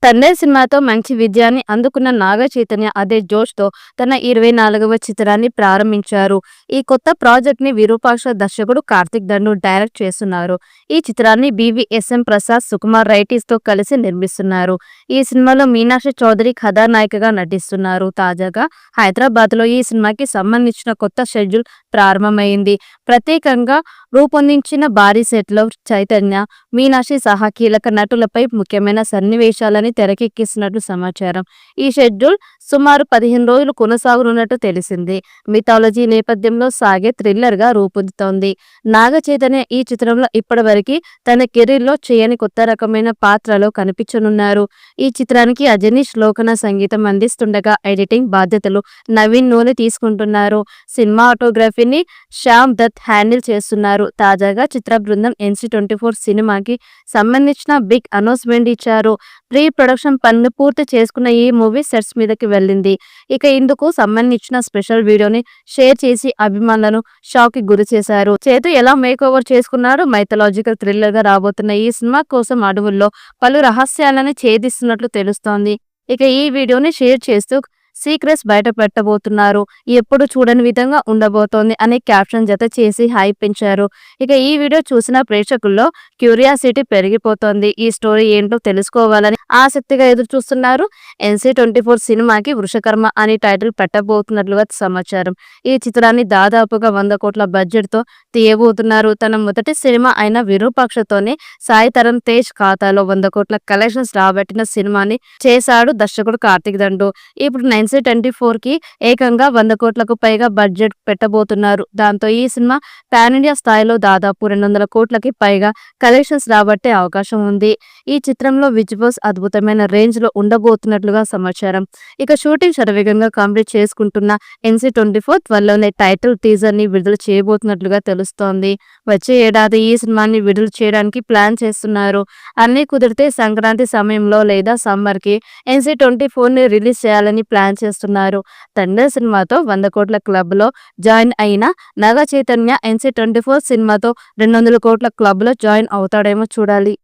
'తండ్రి' సినిమాతో మంచి విజయాన్ని అందుకున్న నాగ చైతన్య అదే జోష్‌తో తన 24వ చిత్రాన్ని ప్రారంభించారు. ఈ కొత్త ప్రాజెక్ట్‌ని విరూపాక్ష దర్శకుడు కార్తిక్ దండు డైరెక్ట్ చేస్తున్నారు. ఈ చిత్రాన్ని బీవీఎస్ఎం ప్రసాద్, సుకుమార్ రైటీస్‌తో కలిసి నిర్మిస్తున్నారు. ఈ సినిమాలో మీనాక్షి చౌదరి కథానాయికగా నటిస్తున్నారు. తాజాగా హైదరాబాద్‌లో ఈ సినిమాకి సంబంధించిన కొత్త షెడ్యూల్ ప్రారంభమైంది. ప్రత్యేకంగా రూపొందించిన భారీ సెట్‌లో చైతన్య, మీనాక్షి సహా కీలక నటులపై ముఖ్యమైన సన్నివేశాలని తెరకెక్కిస్తున్నట్లు సమాచారం. ఈ షెడ్యూల్ సుమారు 15 రోజులు కొనసాగనున్నట్టు తెలిసింది. మిథాలజీ నేపథ్యంలో సాగే థ్రిల్లర్‌గా రూపొందుతోంది. నాగ చైతన్య ఈ చిత్రంలో ఇప్పటివరకు తన కెరీర్‌లో చేయని కొత్త రకమైన పాత్రలో కనిపించనున్నారు. ఈ చిత్రానికి అజనీష్ లోకన సంగీతం అందిస్తుండగా ఎడిటింగ్ బాధ్యతలు నవీన్ నూనె తీసుకుంటున్నారు. సినిమాటోగ్రఫీని శ్యామ్ దత్ హ్యాండిల్ చేస్తున్నారు. తాజాగా చిత్ర బృందం NC24 సినిమాకి సంబంధించిన బిగ్ అనౌన్స్‌మెంట్ ఇచ్చారు. ప్రీ ప్రొడక్షన్ పనులు పూర్తి చేసుకున్న ఈ మూవీ సెట్స్ మీదకి వెళ్ళింది. ఇక ఇందుకు సంబంధించిన స్పెషల్ వీడియోని షేర్ చేసి అభిమానులను షాక్ కి గురి చేశారు. చేతు ఎలా మేక్ ఓవర్ చేసుకున్నాడు? మైథలాజికల్ థ్రిల్లర్ గా రాబోతున్న ఈ సినిమా కోసం అడవుల్లో పలు రహస్యాలను ఛేదిస్తున్నట్లు తెలుస్తోంది. ఇక ఈ వీడియోని షేర్ చేస్తూ సీక్రెట్స్ బయట పెట్టబోతున్నారు. ఎప్పుడు చూడని విధంగా ఉండబోతోంది అనే క్యాప్షన్ జత చేసి హైప్ పెంచారు. ఇక ఈ వీడియో చూసిన ప్రేక్షకుల్లో క్యూరియాసిటీ పెరిగిపోతోంది. ఈ స్టోరీ ఏంటో తెలుసుకోవాలని ఆసక్తిగా ఎదురు చూస్తున్నారు. NC24 సినిమాకి వృషకర్మ అని టైటిల్ పెట్టబోతున్నట్లుగా సమాచారం. ఈ చిత్రాన్ని దాదాపుగా 100 కోట్ల బడ్జెట్ తో తీయబోతున్నారు. తన మొదటి సినిమా అయిన విరూపాక్షతోనే సాయి తరుణ్ తేజ్ ఖాతాలో 100 కోట్ల కలెక్షన్స్ రాబట్టిన సినిమాని చేశాడు దర్శకుడు కార్తిక్ దండు. ఇప్పుడు NC24 కి ఏకంగా 100 కోట్లకు పైగా బడ్జెట్ పెట్టబోతున్నారు. దాంతో ఈ సినిమా పాన్ ఇండియా స్థాయిలో దాదాపు 200 కోట్లకి పైగా కలెక్షన్స్ రాబట్టే అవకాశం ఉంది. ఈ చిత్రంలో విజువల్స్ అద్భుతమైన రేంజ్ లో ఉండబోతున్నట్లుగా సమాచారం. ఇక షూటింగ్ శరవేగంగా కంప్లీట్ చేసుకుంటున్న NC24 త్వరలోనే టైటిల్ టీజర్ ని విడుదల చేయబోతున్నట్లుగా తెలుస్తోంది. వచ్చే ఏడాది ఈ సినిమాని విడుదల చేయడానికి ప్లాన్ చేస్తున్నారు. అన్ని కుదిరితే సంక్రాంతి సమయంలో లేదా సమ్మర్ కి NC24 ని రిలీజ్ చేయాలని ప్లాన్ చేస్తున్నారు. 'తండ్రి' సినిమాతో 100 కోట్ల క్లబ్ లో జాయిన్ అయిన నాగ చైతన్య NC24 సినిమాతో 200 కోట్ల క్లబ్ లో జాయిన్ అవుతాడేమో చూడాలి.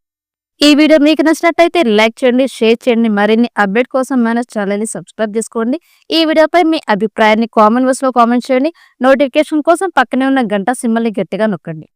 ఈ వీడియో మీకు నచ్చినట్టయితే లైక్ చేయండి, షేర్ చేయండి. మరిన్ని అప్డేట్ కోసం మన ఛానల్ ని సబ్స్క్రైబ్ చేసుకోండి. ఈ వీడియోపై మీ అభిప్రాయాన్ని కామెంట్ బాక్స్ లో కామెంట్ చేయండి. నోటిఫికేషన్ కోసం పక్కనే ఉన్న గంట సింబల్ ని గట్టిగా నొక్కండి.